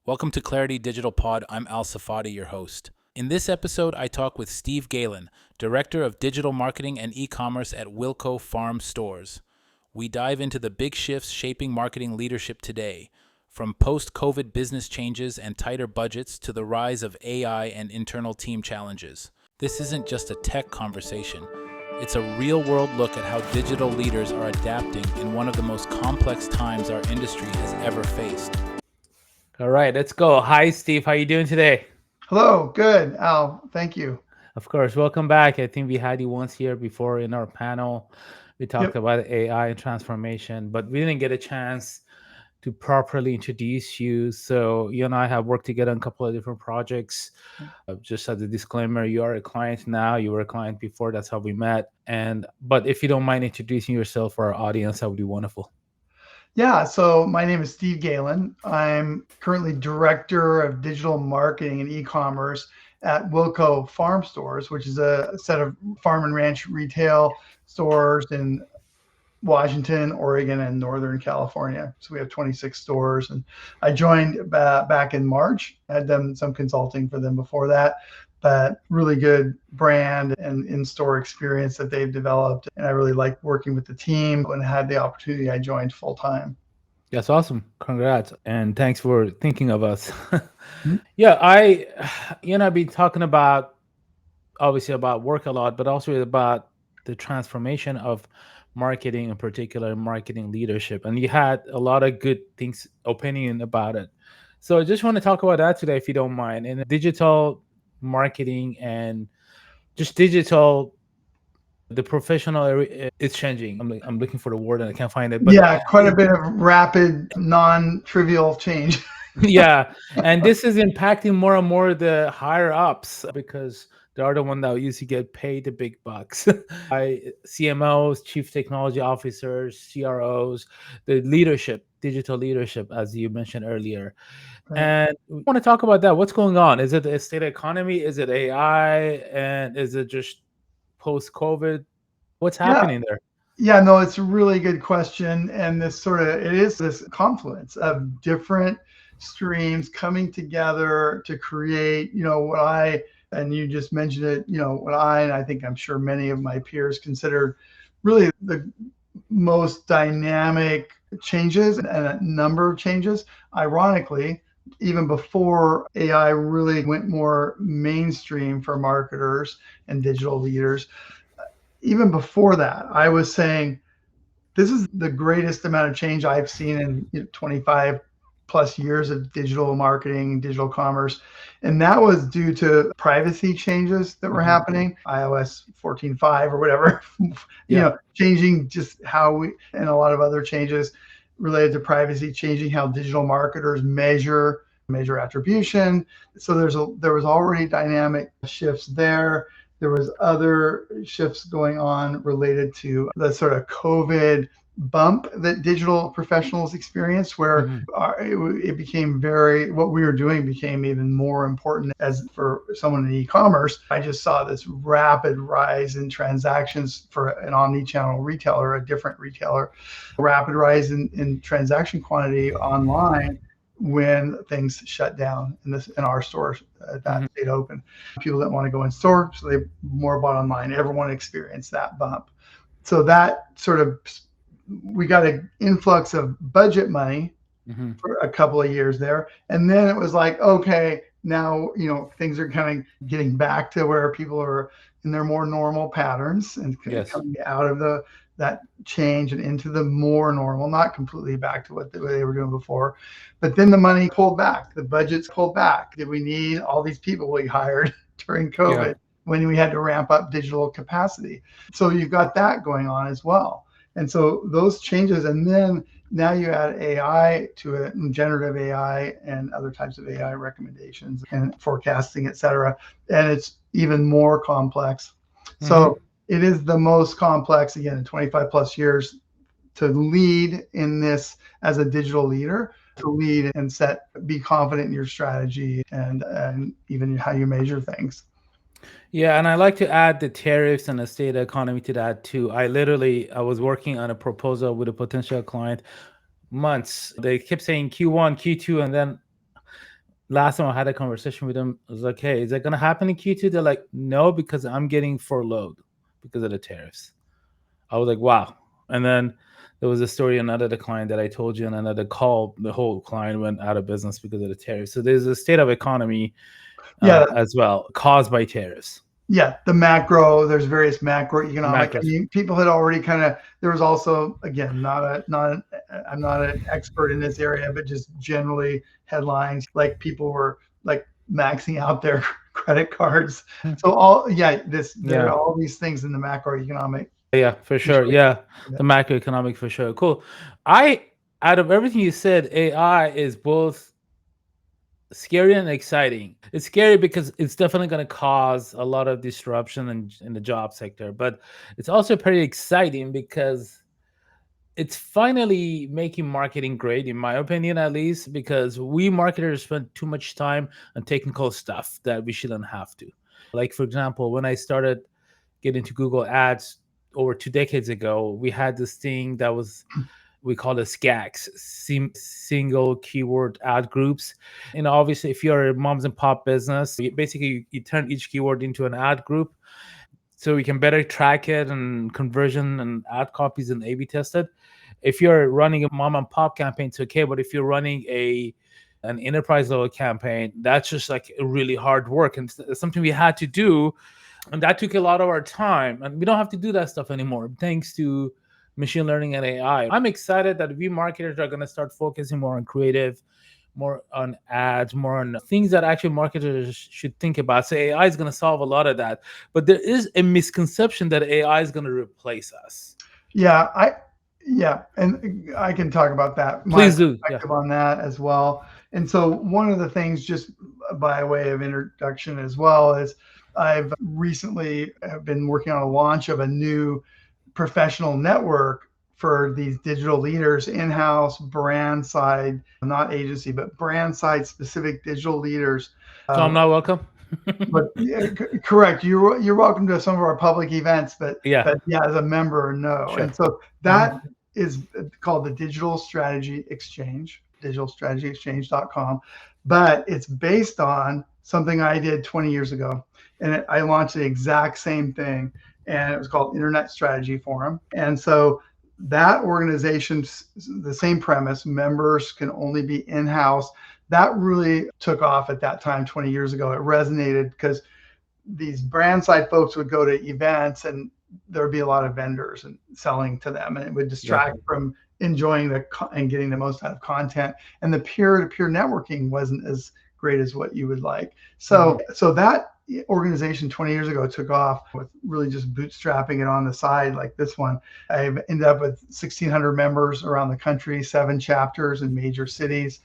Welcome to Clarity Digital Pod. I'm Sefati, your host. In this episode, I talk with Steve Gehlen, Director of Digital Marketing and E-commerce at Wilco Farm Stores. We dive into the big shifts shaping marketing leadership today, from post-COVID business changes and tighter budgets to the rise of AI and internal team challenges. This isn't just a tech conversation. It's a real-world look at how digital leaders are adapting in one of the most complex times our industry has ever faced. All right, let's go. Hi, Steve. How are you doing today? Hello. Good, Al. Thank you. Of course. Welcome back. I think we had you once here before in our panel. We talked Yep. about AI and transformation, but we didn't get a chance to properly introduce you. So you and I have worked together on a couple of different projects. Just as a disclaimer, you are a client now. You were a client before. That's how we met. But if you don't mind introducing yourself for our audience, that would be wonderful. Yeah. So my name is Steve Gehlen. I'm currently Director of Digital Marketing and E-commerce at Wilco Farm Stores, which is a set of farm and ranch retail stores in Washington, Oregon, and Northern California. So we have 26 stores. And I joined back in March. I had done some consulting for them before that, but really good brand and in-store experience that they've developed. And I really liked working with the team. When I had the opportunity, I joined full time. That's awesome. Congrats. And thanks for thinking of us. Mhm. Yeah, I've been talking obviously about work a lot, but also about the transformation of marketing, in particular marketing leadership. And you had a lot of good things, opinion about it. So I just want to talk about that today, if you don't mind. In digital marketing and just digital, the professional area is changing. I'm looking for the word and I can't find it. But Yeah, quite a bit of rapid, non-trivial change. yeah, and this is impacting more and more the higher ups because they are the one that used to get paid the big bucks. By CMOs, chief technology officers, CROs, the leadership, digital leadership, as you mentioned earlier. Right. And we want to talk about that. What's going on? Is it the state economy? Is it AI? And is it just post-COVID? What's Yeah. happening there? Yeah, no, it's a really good question. And it is this confluence of different streams coming together to create, and you just mentioned it, and I think I'm sure many of my peers consider really the most dynamic changes and a number of changes. Ironically, even before AI really went more mainstream for marketers and digital leaders, even before that, I was saying this is the greatest amount of change I've seen in 25 plus years of digital marketing, digital commerce. And that was due to privacy changes that were happening, iOS 14.5 or whatever, changing just how and a lot of other changes related to privacy, changing how digital marketers measure attribution. So there was already dynamic shifts there. There was other shifts going on related to the sort of COVID bump that digital professionals experienced, where it became what we were doing became even more important. As for someone in e-commerce, I just saw this rapid rise in transactions for an omni-channel retailer, a different retailer, rapid rise in transaction quantity online when things shut down in our stores that stayed open. People didn't want to go in store, so they more bought online. Everyone experienced that bump. So that sort of, we got an influx of budget money for a couple of years there. And then it was like, okay, now, things are kind of getting back to where people are in their more normal patterns and coming out of that change and into the more normal, not completely back to what they were doing before. But then the money pulled back, the budgets pulled back. Did we need all these people we hired during COVID when we had to ramp up digital capacity? So you've got that going on as well. And so those changes, and then now you add AI to it, and generative AI and other types of AI recommendations and forecasting, et cetera. And it's even more complex. So it is the most complex, again, in 25 plus years to lead in this as a digital leader, to lead and be confident in your strategy and even how you measure things. Yeah, and I like to add the tariffs and the state economy to that too. I was working on a proposal with a potential client months. They kept saying Q1, Q2, and then last time I had a conversation with them, I was like, hey, is that going to happen in Q2? They're like, no, because I'm getting furloughed because of the tariffs. I was like, wow. And then there was a story, another client that I told you in another call, the whole client went out of business because of the tariffs. So there's a state of economy Yeah, as well caused by tariffs. yeah, the macro, there's various macroeconomic. I Macros. mean, people had already kind of, there was also, again, I'm not an expert in this area, but just generally headlines, like people were like maxing out their credit cards. So there are Yeah. all these things in the macroeconomic Yeah, for sure. situation. Yeah. The macroeconomic for sure. Cool. Out of everything you said, AI is both scary and exciting. It's scary because it's definitely going to cause a lot of disruption in the job sector, but it's also pretty exciting because it's finally making marketing great, in my opinion, at least, because we marketers spend too much time on technical stuff that we shouldn't have to. Like, for example, when I started getting to Google Ads over 2 decades ago, we had this thing that was we call it SKAGs, single keyword ad groups. And obviously, if you're a moms and pop business, you turn each keyword into an ad group so we can better track it and conversion and ad copies and A/B test it. If you're running a mom and pop campaign, it's okay. But if you're running an enterprise level campaign, that's just like really hard work and it's something we had to do, and that took a lot of our time. And we don't have to do that stuff anymore thanks to machine learning and AI. I'm excited that we marketers are going to start focusing more on creative, more on ads, more on things that actually marketers should think about. So AI is going to solve a lot of that. But there is a misconception that AI is going to replace us. Yeah, and I can talk about that, my Please do. Yeah. perspective on that as well. And so one of the things, just by way of introduction as well, is I've recently have been working on a launch of a new professional network for these digital leaders, in-house brand side, not agency, but brand side specific digital leaders. So I'm not welcome. But yeah, correct. You're welcome to some of our public events, but Yeah. yeah, as a member, no. Sure. And so that is called the Digital Strategy Exchange, digitalstrategyexchange.com. But it's based on something I did 20 years ago. And I launched the exact same thing. And it was called Internet Strategy Forum. And so that organization, the same premise, members can only be in-house. That really took off at that time 20 years ago. It resonated because these brand side folks would go to events and there would be a lot of vendors and selling to them, and it would distract from enjoying and getting the most out of content. And the peer-to-peer networking wasn't as great as what you would like. So that organization 20 years ago took off with really just bootstrapping it on the side like this one. I've ended up with 1,600 members around the country, 7 chapters in major cities.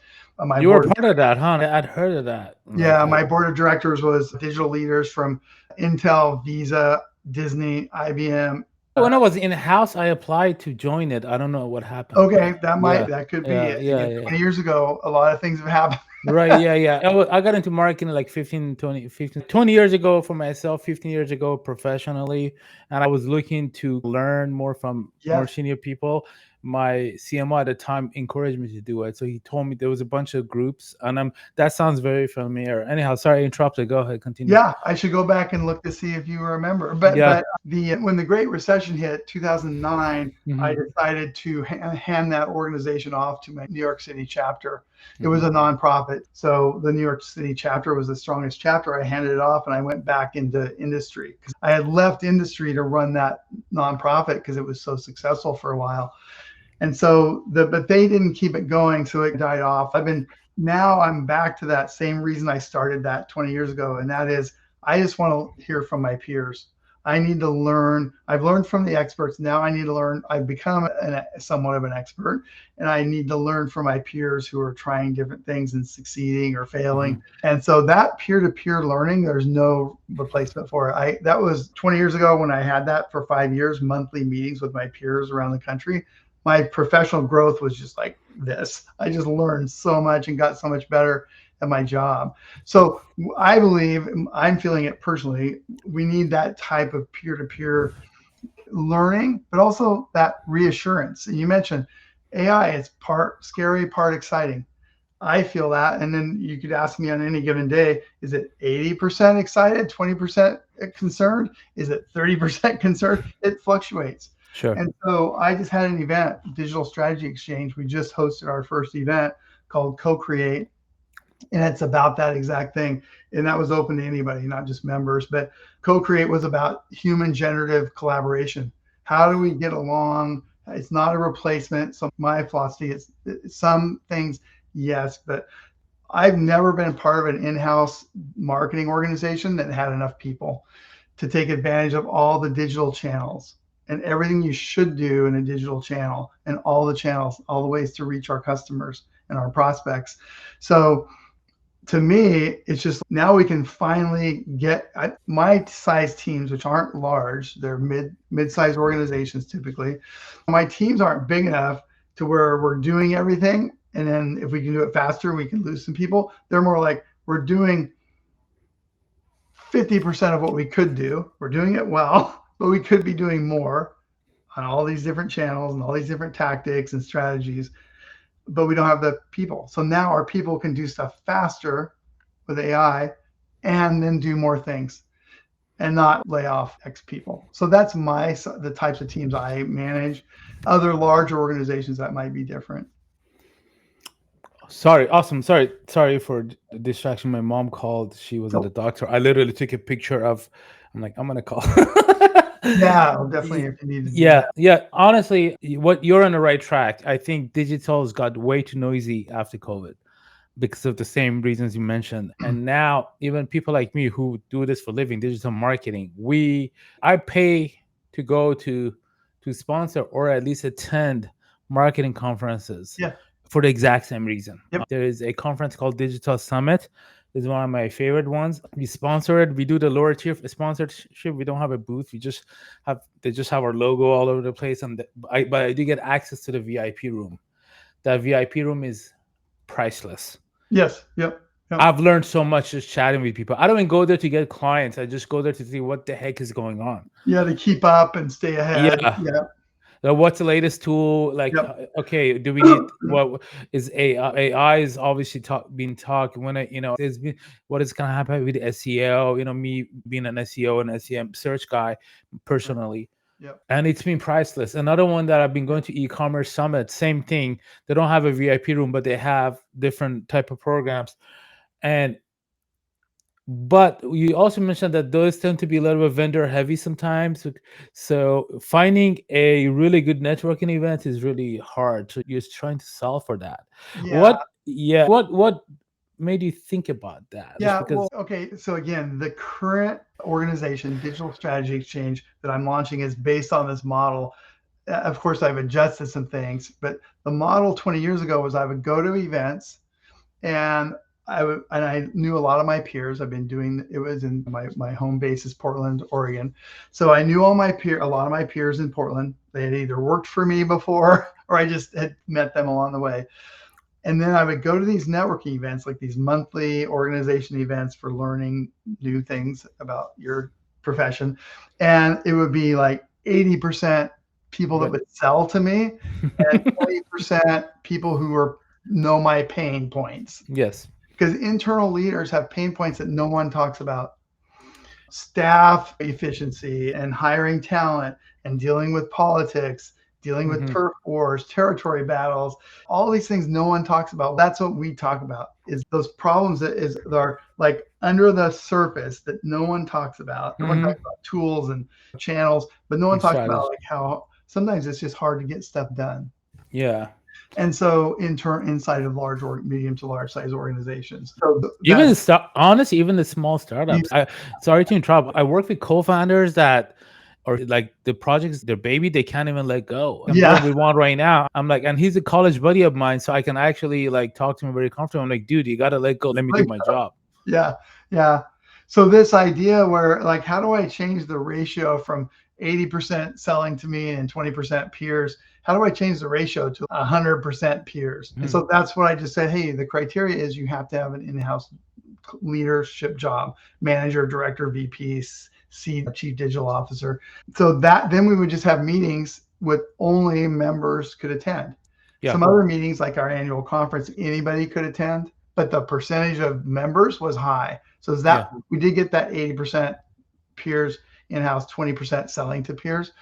You were part of that, huh? I'd heard of that. Yeah, my board of directors was digital leaders from Intel, Visa, Disney, IBM. When I was in house, I applied to join it. I don't know what happened. Okay, that could be it. Yeah, Again, 20 years ago, a lot of things have happened. Right, yeah. I got into marketing like 20 years ago for myself, 15 years ago professionally. And I was looking to learn more from more senior people. My CMO at the time encouraged me to do it. So he told me there was a bunch of groups, and that sounds very familiar. Anyhow, sorry I interrupted. Go ahead, continue. Yeah, I should go back and look to see if you remember. But when the Great Recession hit, 2009, I decided to hand that organization off to my New York City chapter. It was a nonprofit. So the New York City chapter was the strongest chapter. I handed it off and I went back into industry because I had left industry to run that nonprofit because it was so successful for a while. And so but they didn't keep it going, so it died off. Now I'm back to that same reason I started that 20 years ago, and that is I just want to hear from my peers. I need to learn. I've learned from the experts. Now I need to learn. I've become somewhat of an expert, and I need to learn from my peers who are trying different things and succeeding or failing. And so that peer-to-peer learning, there's no replacement for it. That was 20 years ago when I had that for 5 years, monthly meetings with my peers around the country. My professional growth was just like this. I just learned so much and got so much better at my job. So I believe, I'm feeling it personally, we need that type of peer-to-peer learning, but also that reassurance. And you mentioned AI is part scary, part exciting. I feel that. And then you could ask me on any given day, is it 80% excited, 20% concerned? Is it 30% concerned? It fluctuates. Sure. And so I just had an event, Digital Strategy Exchange. We just hosted our first event called Co-Create. And it's about that exact thing. And that was open to anybody, not just members. But Co-Create was about human generative collaboration. How do we get along? It's not a replacement. So my philosophy is some things, yes, but I've never been part of an in-house marketing organization that had enough people to take advantage of all the digital channels and everything you should do in a digital channel and all the channels, all the ways to reach our customers and our prospects. So to me, it's just now we can finally get my size teams, which aren't large, they're mid-sized organizations typically. My teams aren't big enough to where we're doing everything. And then if we can do it faster, we can lose some people. They're more like we're doing 50% of what we could do. We're doing it well, but we could be doing more on all these different channels and all these different tactics and strategies, but we don't have the people. So now our people can do stuff faster with AI and then do more things and not lay off X people. So that's the types of teams I manage. Other large organizations that might be different. Sorry, awesome. Sorry for the distraction. My mom called. She was at the doctor. I literally took a picture of. I'm like, I'm gonna call. Yeah, definitely. If you need to do Yeah, that. yeah. Honestly, what you're on the right track. I think digital has got way too noisy after COVID because of the same reasons you mentioned. And now even people like me who do this for a living, digital marketing, I pay to go to sponsor or at least attend marketing conferences. Yeah. For the exact same reason. Yep. There is a conference called Digital Summit. It's one of my favorite ones. We sponsor it. We do the lower tier sponsorship. We don't have a booth. They just have our logo all over the place. But I do get access to the VIP room. That VIP room is priceless. Yes. Yep. I've learned so much just chatting with people. I don't even go there to get clients. I just go there to see what the heck is going on. Yeah, to keep up and stay ahead. Yeah. What's the latest tool? Like, Yep. Okay, do we need what is AI? AI is obviously being talked when there's been what is going to happen with SEO? Me being an SEO and SEM search guy personally, and it's been priceless. Another one that I've been going to e-commerce summit, same thing. They don't have a VIP room, but they have different type of programs, but you also mentioned that those tend to be a little bit vendor heavy sometimes. So finding a really good networking event is really hard. So you're trying to solve for that. Yeah. What made you think about that? Yeah. Well, okay. So again, the current organization, Digital Strategy Exchange, that I'm launching is based on this model. Of course, I've adjusted some things, but the model 20 years ago was I would go to events and I knew a lot of my peers. I've been doing it was in my home base is Portland, Oregon. So I knew a lot of my peers in Portland. They had either worked for me before or I just had met them along the way. And then I would go to these networking events, like these monthly organization events for learning new things about your profession. And it would be like 80% people that would sell to me and 20% people who know my pain points. Yes. Because internal leaders have pain points that no one talks about. Staff efficiency and hiring talent and dealing with politics, dealing with turf wars, territory battles, all these things no one talks about. That's what we talk about, is those problems that are like under the surface that no one talks about. No one talks about tools and channels, but no one talks about like how sometimes it's just hard to get stuff done. Yeah. And so inside of large or medium to large size organizations. So honestly, even the small startups. Sorry to interrupt. I work with co-founders that are like the projects, their baby, they can't even let go. I'm with one right now. I'm like, and he's a college buddy of mine, so I can actually like talk to him very comfortable. I'm like, dude, you gotta let go. Let me do my job. Yeah. So this idea where like, how do I change the ratio from 80% selling to me and 20% peers? How do I change the ratio to 100% peers? And so that's what I just said. Hey, the criteria is you have to have an in-house leadership job, manager, director, VP, chief digital officer. So then we would just have meetings with only members could attend. Yeah. Some other meetings, like our annual conference, anybody could attend, but the percentage of members was high. So Yeah. we did get that 80% peers in-house, 20% selling to peers.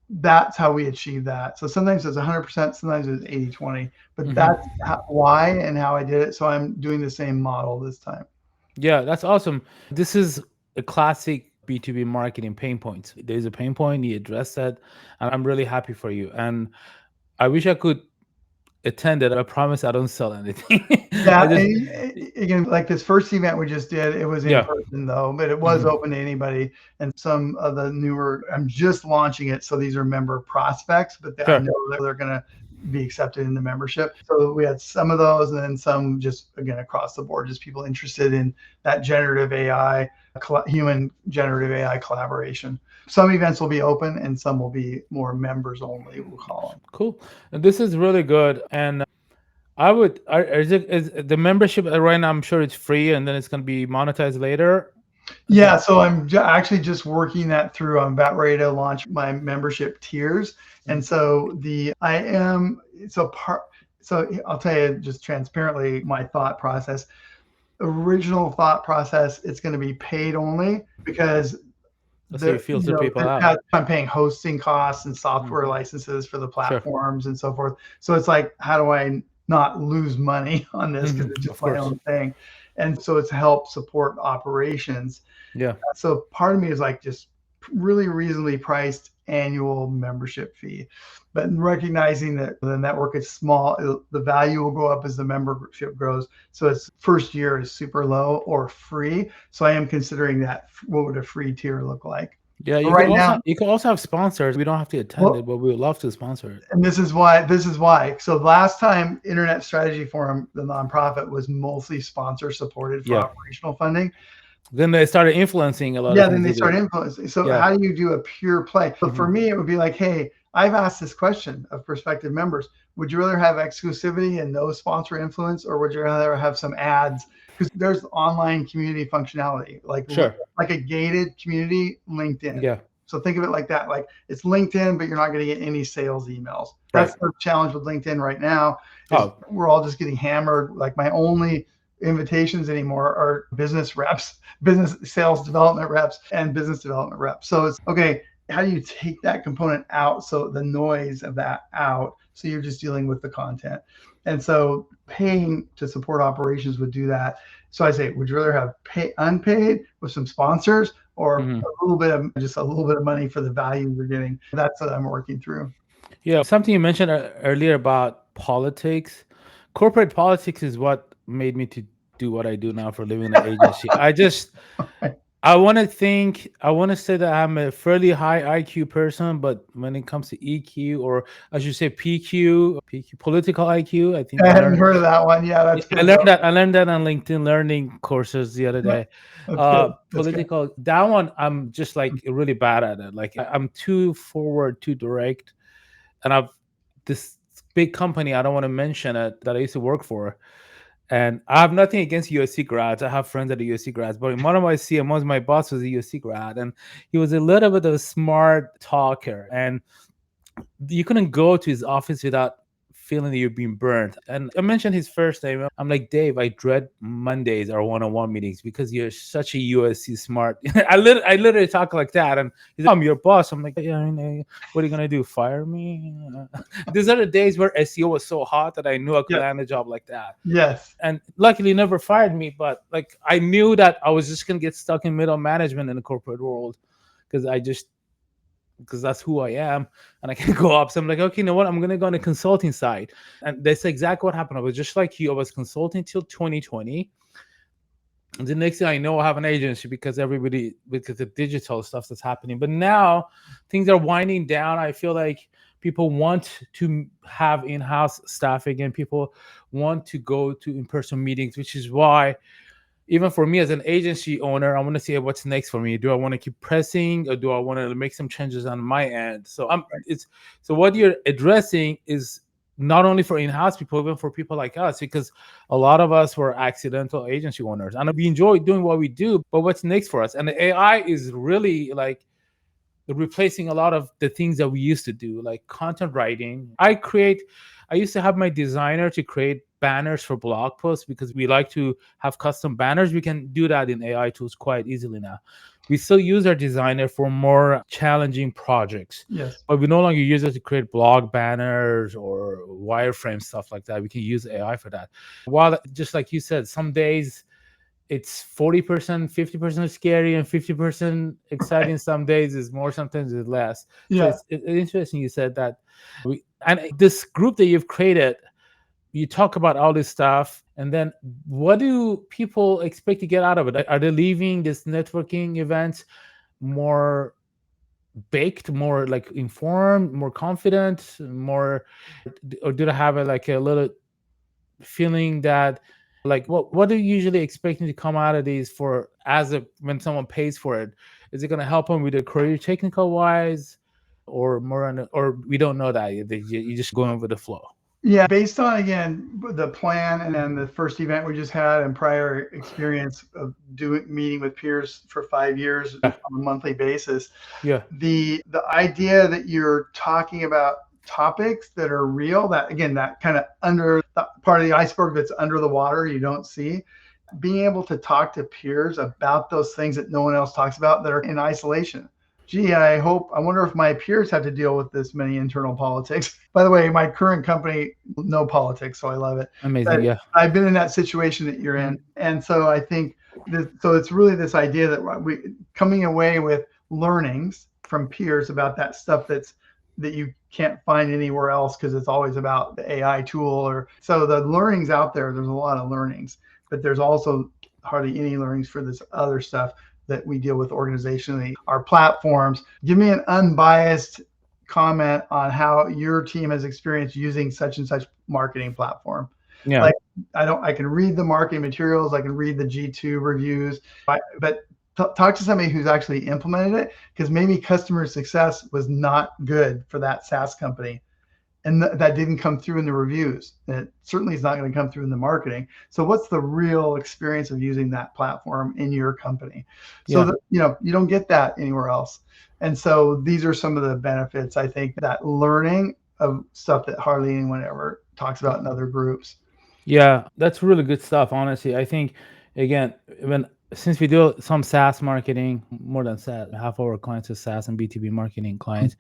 That's how we achieve that. So sometimes it's 100%, sometimes it's 80-20, but that's why and how I did it. So I'm doing the same model this time. Yeah, that's awesome. This is a classic B2B marketing pain point. There's a pain point, you address that, and I'm really happy for you. And I wish I could attend it. I promise I don't sell anything. Yeah, I just, again, like this first event we just did, it was in yeah. person though, but it was open to anybody. And some of the newer, I'm just launching it, so these are member prospects, but I Sure. know that they're going to be accepted in the membership. So we had some of those, and then some just again across the board, just people interested in that generative AI, human generative AI collaboration. Some events will be open, and some will be more members only. We'll call them. Cool. And this is really good. And I would, is the membership right now, I'm sure it's free and then it's going to be monetized later. Yeah, so I'm actually just working that through. I'm about ready to launch my membership tiers, and so So I'll tell you just transparently my thought process. Original thought process. It's going to be paid only because So you filter people out. I'm paying hosting costs and software licenses for the platforms and so forth. So it's like, how do I not lose money on this because it's just my own thing? And so it's help support operations. Yeah. So part of me is like just really reasonably priced annual membership fee, but recognizing that the network is small, the value will go up as the membership grows. So its first year is super low or free. So I am considering that. What would a free tier look like? Yeah, you can also have sponsors. We don't have to attend it, but we would love to sponsor it. And this is why. So last time Internet Strategy Forum, the nonprofit, was mostly sponsor supported for operational funding. Then they started influencing a lot of things. Yeah, then they started influencing. So how do you do a pure play? So for me, it would be like, hey, I've asked this question of prospective members. Would you rather have exclusivity and no sponsor influence, or would you rather have some ads? Because there's online community functionality, like a gated community, LinkedIn. Yeah. So think of it like that. Like it's LinkedIn, but you're not going to get any sales emails. That's the challenge with LinkedIn right now. We're all just getting hammered. Like my only invitations anymore are business reps, business sales development reps, and business development reps. So it's okay. How do you take that component out? So the noise of that out. So you're just dealing with the content. And so paying to support operations would do that. So I say, would you rather have unpaid with some sponsors, or a little bit of money for the value you're getting? That's what I'm working through. Yeah. Something you mentioned earlier about politics. Corporate politics is what made me to do what I do now for living in an agency. I want to say that I'm a fairly high IQ person, but when it comes to EQ, or I should say PQ, political IQ, I think I haven't heard of that one. Yeah, that's good. I learned that on LinkedIn learning courses the other day. Political, that one I'm just like really bad at it. Like I'm too forward, too direct, and this big company, I don't want to mention it, that I used to work for. And I have nothing against USC grads. I have friends that are USC grads, but one of my CMOs, my boss was a USC grad, and he was a little bit of a smart talker. And you couldn't go to his office without feeling that you're being burned. And I mentioned his first name. I'm like, Dave, I dread Mondays or one-on-one meetings because you're such a USC smart. I literally talk like that. And he's like, I'm your boss. I'm like, yeah, what are you gonna do? Fire me? These are the days where SEO was so hot that I knew I could land a job like that. Yes. And luckily, never fired me. But like, I knew that I was just gonna get stuck in middle management in the corporate world because that's who I am, and I can go up. So I'm like, okay, you know what? I'm gonna go on the consulting side, and that's exactly what happened. I was just like you. I was consulting till 2020, and the next thing I know, I have an agency because the digital stuff that's happening. But now things are winding down. I feel like people want to have in-house staff again. People want to go to in-person meetings, which is why, even for me as an agency owner, I want to see what's next for me. Do I want to keep pressing, or do I want to make some changes on my end? So so what you're addressing is not only for in-house people, even for people like us, because a lot of us were accidental agency owners, and we enjoy doing what we do. But what's next for us? And the AI is really like replacing a lot of the things that we used to do, like content writing. I used to have my designer to create banners for blog posts because we like to have custom banners. We can do that in AI tools quite easily now. We still use our designer for more challenging projects, Yes. but we no longer use it to create blog banners or wireframe stuff like that. We can use AI for that. While, just like you said, some days it's 40%, 50% scary and 50% exciting. Some days is more, sometimes it's less. So Yeah. it's interesting you said that. And this group that you've created, you talk about all this stuff, and then what do people expect to get out of it? Are they leaving this networking event more baked, more like informed, more confident, more, or do they have like a little feeling that, like, what are you usually expecting to come out of these for, as a when someone pays for it? Is it going to help them with their career technical wise, or more on or we don't know that you just going with the flow? Yeah, based on, again, the plan and then the first event we just had and prior experience of meeting with peers for 5 years Yeah. on a monthly basis, Yeah. the idea that you're talking about topics that are real, that, again, that kind of under the part of the iceberg that's under the water you don't see, being able to talk to peers about those things that no one else talks about that are in isolation. Gee, I wonder if my peers have to deal with this many internal politics. By the way, my current company, no politics, so I love it. Amazing. But Yeah. I've been in that situation that you're in. And so I think so it's really this idea that we coming away with learnings from peers about that stuff that you can't find anywhere else because it's always about the AI tool. Or so the learnings out there, there's a lot of learnings, but there's also hardly any learnings for this other stuff that we deal with organizationally, our platforms. Give me an unbiased comment on how your team has experienced using such and such marketing platform. Yeah. Like, I can read the marketing materials, I can read the G2 reviews, but talk to somebody who's actually implemented it, because maybe customer success was not good for that SaaS company. And that didn't come through in the reviews. It certainly is not going to come through in the marketing. So what's the real experience of using that platform in your company? So that, you don't get that anywhere else. And so these are some of the benefits, I think, that learning of stuff that hardly anyone ever talks about in other groups. Yeah, that's really good stuff. Honestly, I think, again, since we do some SaaS marketing, more than SaaS, half of our clients are SaaS and B2B marketing clients.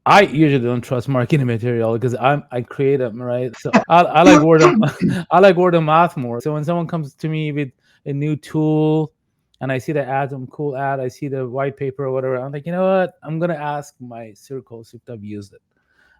I usually don't trust marketing material because I create them, right? So I like word of I like word of mouth more. So when someone comes to me with a new tool and I see the ad, some cool ad, I see the white paper or whatever, I'm like, you know what? I'm gonna ask my circles if they've used it.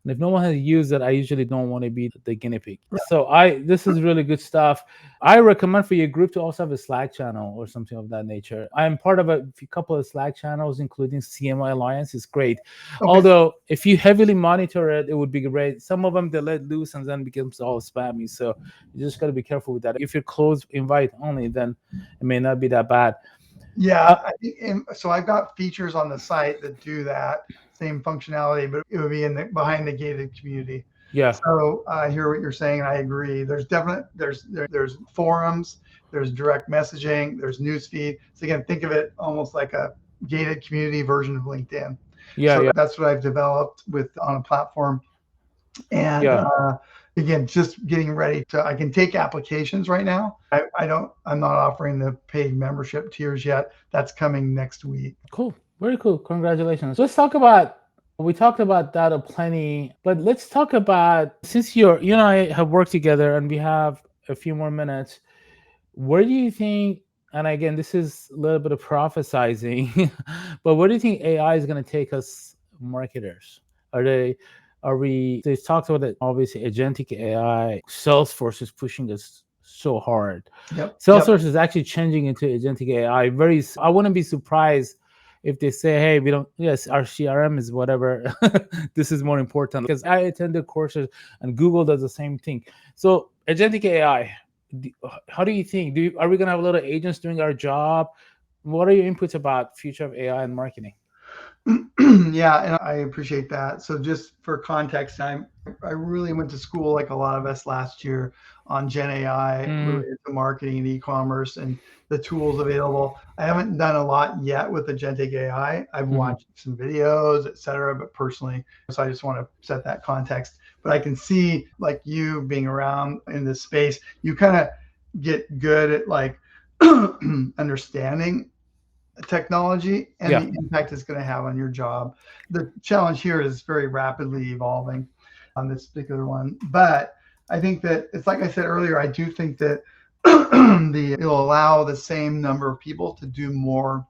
And if no one has used it, I usually don't want to be the guinea pig. So this is really good stuff. I recommend for your group to also have a Slack channel or something of that nature. I'm part of a couple of Slack channels, including CMI Alliance. It's great. Okay. Although if you heavily monitor it, it would be great. Some of them they let loose and then becomes all spammy. So you just got to be careful with that. If you're closed invite only, then it may not be that bad. Yeah, I think, so I've got features on the site that do that same functionality, but it would be behind the gated community. Yeah. So I hear what you're saying, and I agree. There's forums, there's direct messaging, there's newsfeed. So again, think of it almost like a gated community version of LinkedIn. Yeah. So that's what I've developed on a platform. And again, just getting ready I can take applications right now. I'm not offering the paid membership tiers yet. That's coming next week. Cool. Very cool. Congratulations. We talked about that a plenty, but let's talk about, since you and I have worked together and we have a few more minutes, where do you think, and again, this is a little bit of prophesizing, but where do you think AI is going to take us marketers? They talked about it, obviously, agentic AI. Salesforce is pushing us so hard. Yep. Salesforce is actually changing into agentic AI. I wouldn't be surprised if they say, hey, our CRM is whatever. This is more important, because I attended courses and Google does the same thing. So agentic AI, how do you think? Are we going to have a lot of agents doing our job? What are your inputs about future of AI and marketing? Yeah, and I appreciate that. So just for context, I really went to school like a lot of us last year on Gen AI related to marketing and e-commerce and the tools available. I haven't done a lot yet with agentic AI. I've watched some videos, et cetera, but personally, so I just want to set that context. But I can see, like you being around in this space, you kind of get good at like understanding technology and the impact it's going to have on your job. The challenge here is very rapidly evolving on this particular one. But I think that it's like I said earlier, I do think that it'll allow the same number of people to do more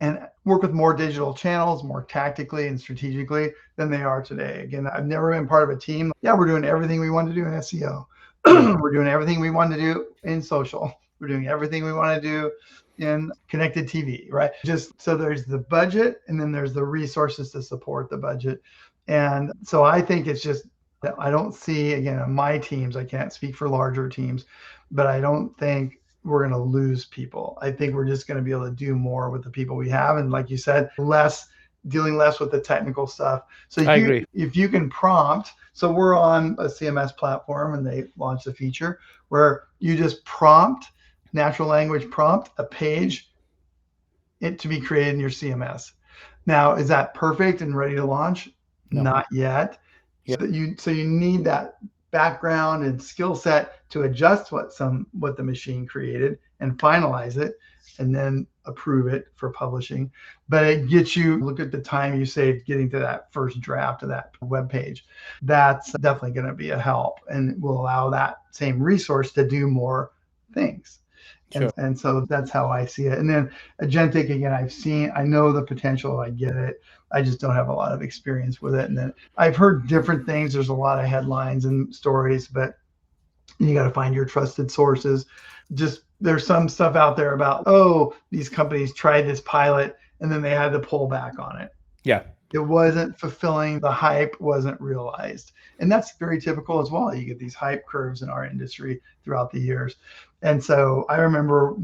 and work with more digital channels, more tactically and strategically than they are today. Again, I've never been part of a team. Yeah, we're doing everything we want to do in SEO. We're doing everything we want to do in social. We're doing everything we want to do in connected TV, right? Just so there's the budget and then there's the resources to support the budget. And so I think it's just, I don't see, again, on my teams, I can't speak for larger teams, but I don't think we're going to lose people. I think we're just going to be able to do more with the people we have. And like you said, dealing less with the technical stuff. So I agree. If you can prompt, so we're on a CMS platform and they launched a feature where you just prompt, natural language prompt, a page it to be created in your CMS. Now, is that perfect and ready to launch? No. Not yet. Yeah. So you need that background and skill set to adjust what the machine created and finalize it and then approve it for publishing. But it gets you, look at the time you saved getting to that first draft of that web page. That's definitely going to be a help and will allow that same resource to do more things. Sure. And so that's how I see it. And then agentic, again, I know the potential, I get it. I just don't have a lot of experience with it. And then I've heard different things. There's a lot of headlines and stories, but you got to find your trusted sources. Just there's some stuff out there about, these companies tried this pilot and then they had to pull back on it. Yeah. It wasn't fulfilling, the hype wasn't realized. And that's very typical as well. You get these hype curves in our industry throughout the years. And so I remember,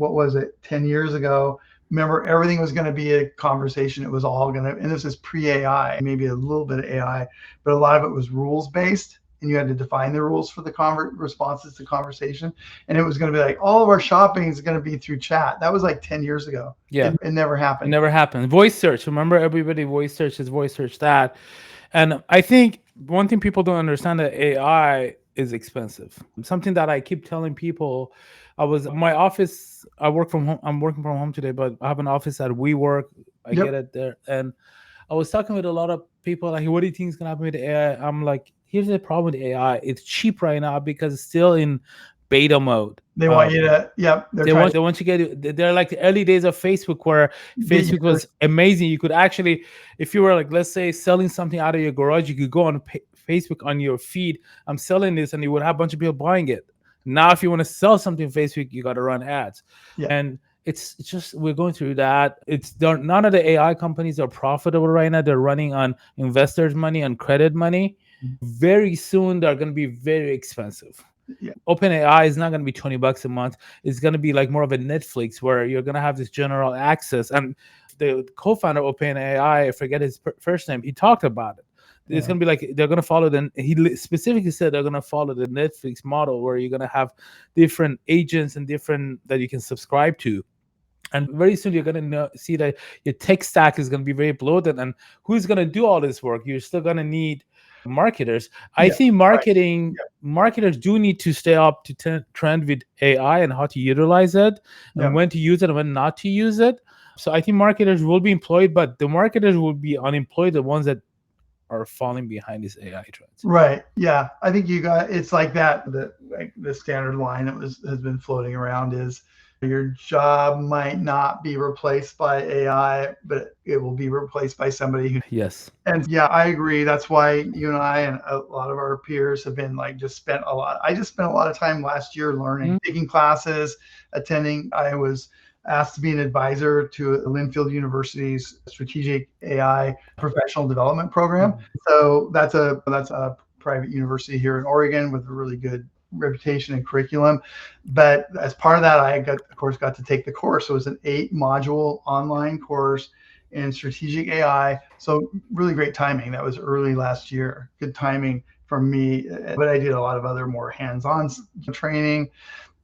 10 years ago, remember everything was going to be a conversation. It was all going to, and this is pre-AI, maybe a little bit of AI, but a lot of it was rules-based. And you had to define the rules for the responses to conversation. And it was going to be like, all of our shopping is going to be through chat. That was like 10 years ago. Yeah. It never happened. It never happened. Voice search. Remember, everybody voice search that. And I think one thing people don't understand, that AI is expensive. Something that I keep telling people, my office, I work from home. I'm working from home today, but I have an office at WeWork. I get it there. And I was talking with a lot of people like, what do you think is going to happen with AI? I'm like, here's the problem with AI. It's cheap right now because it's still in beta mode. They want you to, They want you to get, they're like the early days of Facebook, where Facebook was amazing. You could actually, if you were like, let's say selling something out of your garage, you could go on Facebook on your feed, I'm selling this, and you would have a bunch of people buying it. Now, if you want to sell something on Facebook, you got to run ads. Yeah. And it's just, we're going through that. None of the AI companies are profitable right now. They're running on investors' money, on credit money. Very soon, they're going to be very expensive. Yeah. OpenAI is not going to be $20 a month. It's going to be like more of a Netflix, where you're going to have this general access. And the co-founder of OpenAI, I forget his first name, he talked about it. It's going to be like, they're going to follow he specifically said they're going to follow the Netflix model, where you're going to have different agents and different that you can subscribe to. And very soon you're going to see that your tech stack is going to be very bloated. And who's going to do all this work? You're still going to need marketers. I think marketers do need to stay up to trend with AI and how to utilize it, and when to use it and when not to use it. So I think marketers will be employed, but the marketers will be unemployed, the ones that are falling behind these AI trends. Right. Yeah. I think it's like that. The standard line that has been floating around is, your job might not be replaced by AI, but it will be replaced by somebody who. Yes. And yeah, I agree. That's why you and I and a lot of our peers have been like, I just spent a lot of time last year learning, taking classes, attending. I was asked to be an advisor to Linfield University's strategic AI professional development program. So that's a private university here in Oregon with a really good reputation and curriculum. But as part of that, I got to take the course. So it was an 8-module online course in strategic AI. So really great timing. That was early last year. Good timing from me, but I did a lot of other more hands-on training,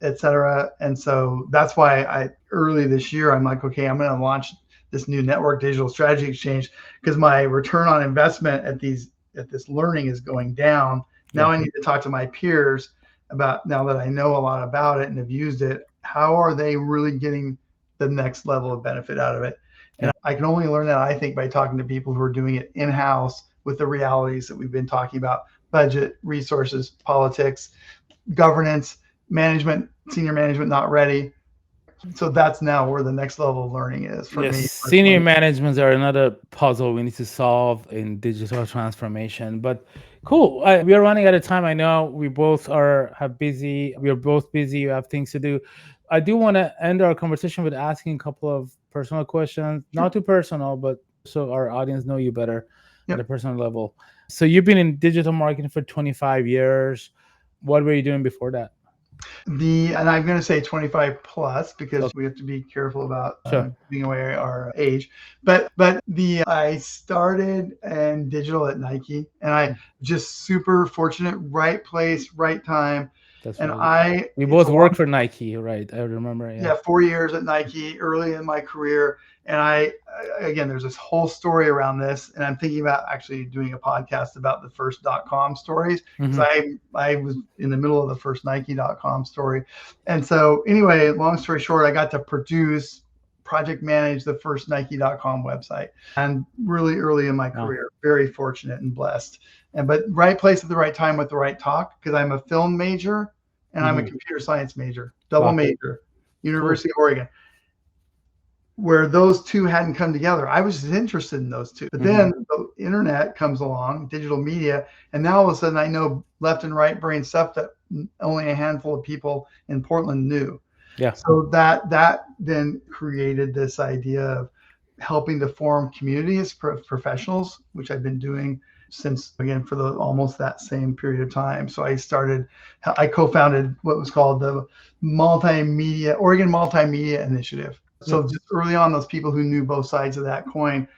etc. And so that's why early this year, I'm like, okay, I'm going to launch this new network digital strategy exchange because my return on investment at this learning is going down. Now I need to talk to my peers about, now that I know a lot about it and have used it, how are they really getting the next level of benefit out of it? And I can only learn that, I think, by talking to people who are doing it in-house with the realities that we've been talking about: budget, resources, politics, governance, management, senior management not ready. So that's now where the next level of learning is for me. Senior managements are another puzzle we need to solve in digital transformation. But cool, we are running out of time. I know we both are busy. We are both busy. You have things to do. I do want to end our conversation with asking a couple of personal questions, not too personal, but so our audience know you better at a personal level. So you've been in digital marketing for 25 years. What were you doing before that? And I'm going to say 25 plus because we have to be careful about giving away our age. But I started in digital at Nike, and I just super fortunate, right place, right time. That's and right. We both worked for Nike, right? I remember. Yeah, 4 years at Nike early in my career. And again, there's this whole story around this, and I'm thinking about actually doing a podcast about the first .com stories, because I was in the middle of the first Nike.com story. And so anyway, long story short, I got to project manage the first Nike.com website, and really early in my career, very fortunate and blessed. But right place at the right time with the right talk, because I'm a film major and I'm a computer science major, double major, University of Oregon, where those two hadn't come together. I was just interested in those two. But then the internet comes along, digital media, and now all of a sudden I know left and right brain stuff that only a handful of people in Portland knew. Yeah. So that then created this idea of helping to form communities for professionals, which I've been doing since, again, for almost that same period of time. So I co-founded what was called the Oregon Multimedia Initiative. So just early on, those people who knew both sides of that coin,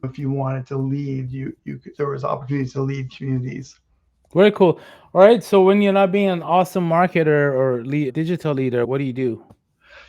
if you wanted to lead, there was opportunities to lead communities. Very cool. All right. So when you're not being an awesome marketer or digital leader, what do you do?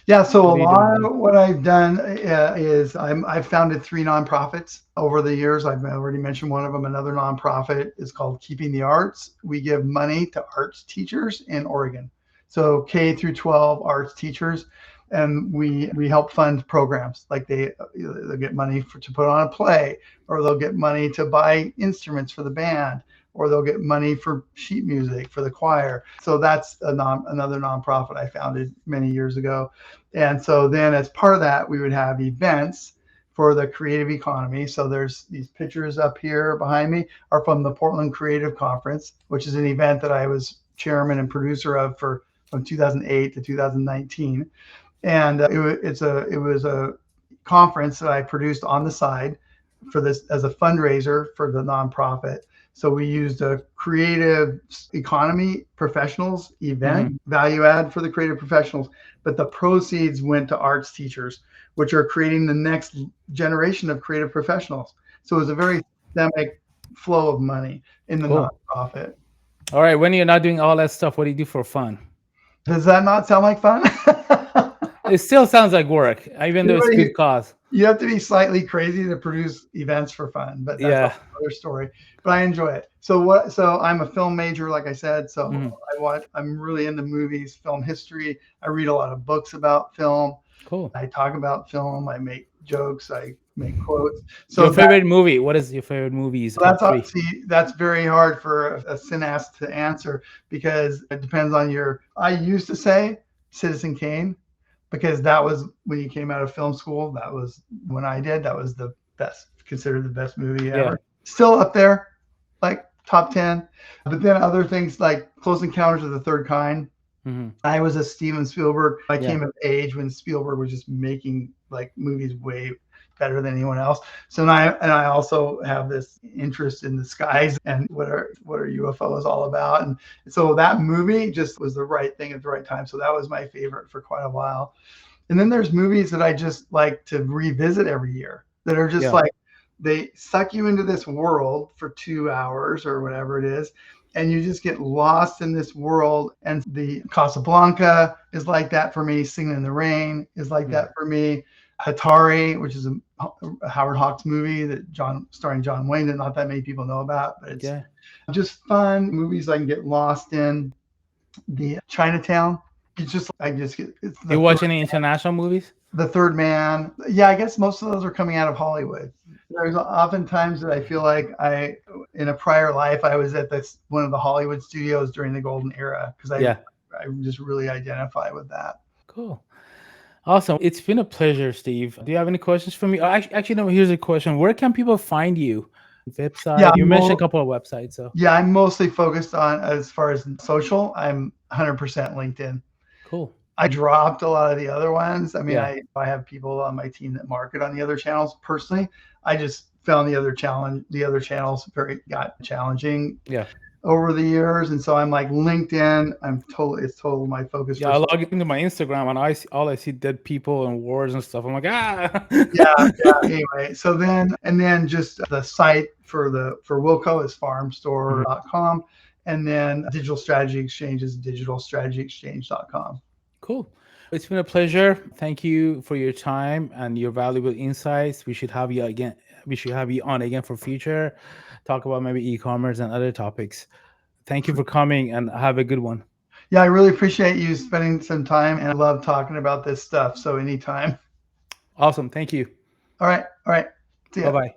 Yeah, so a lot of what I've done is I've founded 3 nonprofits over the years. I've already mentioned one of them. Another nonprofit is called Keeping the Arts. We give money to arts teachers in Oregon, so K through 12 arts teachers, and we help fund programs. Like they'll get money to put on a play, or they'll get money to buy instruments for the band, or they'll get money for sheet music for the choir. So that's another nonprofit I founded many years ago. And so then as part of that, we would have events for the creative economy. So there's these pictures up here behind me are from the Portland Creative Conference, which is an event that I was chairman and producer of from 2008 to 2019. And it was a conference that I produced on the side for this as a fundraiser for the nonprofit. So we used a creative economy professionals event, value add for the creative professionals, but the proceeds went to arts teachers, which are creating the next generation of creative professionals. So it was a very systemic flow of money in the nonprofit. All right. When you're not doing all that stuff, what do you do for fun? Does that not sound like fun? It still sounds like work, even though it's a good cause. You have to be slightly crazy to produce events for fun, but that's another story. But I enjoy it. So I'm a film major, like I said. So I'm really into movies, film history. I read a lot of books about film. Cool. I talk about film. I make jokes. I make quotes. So your favorite movie? What is your favorite movies? That's very hard for a cineast to answer, because it depends on I used to say Citizen Kane, because that was when you came out of film school. That was when I did. That was the best, considered the best movie ever. Still up there, like top 10. But then other things like Close Encounters of the Third Kind. I was a Steven Spielberg. I came of age when Spielberg was just making like movies way better than anyone else. So I also have this interest in the skies and what are UFOs all about. And so that movie just was the right thing at the right time. So that was my favorite for quite a while. And then there's movies that I just like to revisit every year that are just like, they suck you into this world for 2 hours or whatever it is. and you just get lost in this world. And the Casablanca is like that for me. Singing in the Rain is like that for me. Hatari, which is a Howard Hawks movie that starring John Wayne that not that many people know about, but it's just fun movies I can get lost in. The Chinatown. You watch any international movies? The Third Man. Yeah, I guess most of those are coming out of Hollywood. There's often times that I feel like in a prior life, I was at one of the Hollywood studios during the golden era, because I just really identify with that. Cool. Awesome. It's been a pleasure, Steve. Do you have any questions for me? Actually, no, here's a question. Where can people find you? Website? Yeah, you mentioned a couple of websites. So yeah, I'm mostly focused on, as far as social, I'm 100% LinkedIn. Cool. I dropped a lot of the other ones. I mean, I have people on my team that market on the other channels. Personally, I just found the other channels got challenging over the years. And so I'm like LinkedIn, it's totally my focus. Yeah, I log into my Instagram and I see dead people and wars and stuff. I'm like, Anyway, so then just the site for Wilco is farmstore.com. And then Digital Strategy Exchange is digitalstrategyexchange.com. Cool. It's been a pleasure. Thank you for your time and your valuable insights. We should have you again. We should have you on again for future. Talk about maybe e-commerce and other topics. Thank you for coming and have a good one. Yeah, I really appreciate you spending some time, and I love talking about this stuff. So anytime. Awesome. Thank you. All right. See ya. Bye-bye.